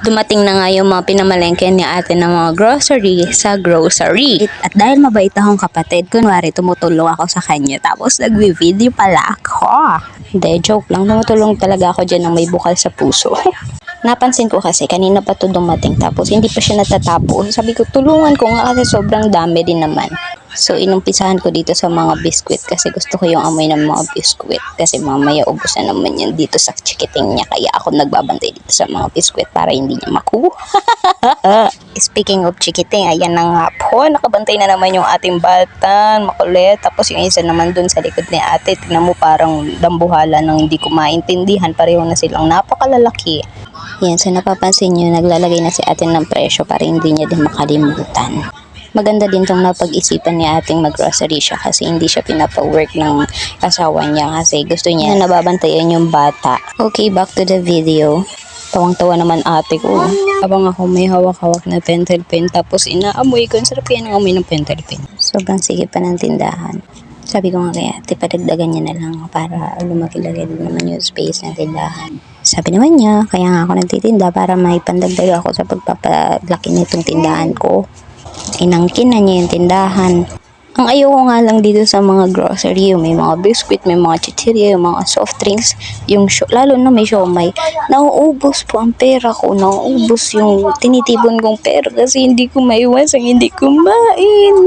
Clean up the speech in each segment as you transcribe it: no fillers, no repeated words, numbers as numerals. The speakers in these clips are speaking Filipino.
Dumating na nga yung mga pinamalengke ni ate ng mga grocery sa grocery. At dahil mabait akong kapatid, kunwari tumutulong ako sa kanya. Tapos nagvi-video pala ako. Hindi, joke lang. Tumutulong talaga ako dyan ng may bukal sa puso. Napansin ko kasi kanina pa to dumating tapos hindi pa siya natatapos. Sabi ko tulungan ko nga kasi sobrang dami din naman. So inumpisahan ko dito sa mga biskwit kasi gusto ko yung amoy ng mga biskwit kasi mamaya ubos na naman yan dito sa chikiting niya, kaya ako nagbabantay dito sa mga biskwit para hindi niya makuha. Speaking of chikiting, ayan na nga po, nakabantay na naman yung ating batan, makulit. Tapos yung isa naman dun sa likod ni ate, tignan mo parang dambuhala ng hindi ko maintindihan, pareho na silang napakalalaki. Yan, so napapansin nyo, naglalagay na si ate ng presyo para hindi niya din makalimutan. Maganda din tong napag-isipan ni ating mag-grocery siya kasi hindi siya pinapa-work ng asawa niya kasi gusto niya na nababantayan yung bata. Okay, back to the video. Tawang-tawa naman ate ko. Habang ako may hawak-hawak na pentel pen tapos inaamoy ko. Ang sarap yan ang amoy ng pentel pen. Sobrang sige pa ng tindahan. Sabi ko nga kaya ate, padagdagan niya na lang para lumaki-laki din naman yung space ng tindahan. Sabi naman niya, kaya nga ako nagtitinda para may pandagdag ako sa pagpapalaki nitong tindahan ko. Inangkin na niya yung tindahan. Ang ayoko nga lang dito sa mga grocery, yung may mga biscuit, may mga chichirya, yung mga soft drinks, yung lalo na may siomay, nauubos po ang pera ko, nauubos yung tinitipon kong pera kasi hindi ko maiwasang hindi kumain.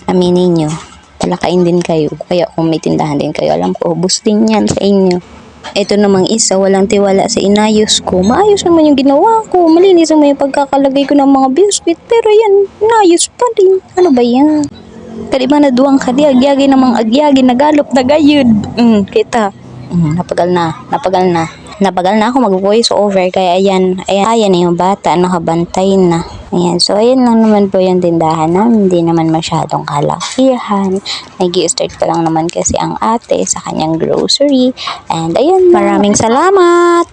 Aminin nyo, palakain din kayo, kaya kung may tindahan din kayo, alam ko, ubos din yan sa inyo. Ito namang isa, walang tiwala sa inayos ko. Maayos naman yung ginawa ko. Malinis naman yung pagkakalagay ko ng mga biscuit. Pero yan, inayos pa din. Ano ba yan? Kaliba na duwang kadi, agyagi namang agyagi, nagalop na gayud. Kita. Napagal na ako mag-voice over. Kaya ayan na yung bata, nakabantay na. Ayan, so ayan lang naman po yung tindahan namin. Hindi naman masyadong kalakihan. Nag-i-start pa lang naman kasi ang ate sa kanyang grocery. And ayan, maraming salamat!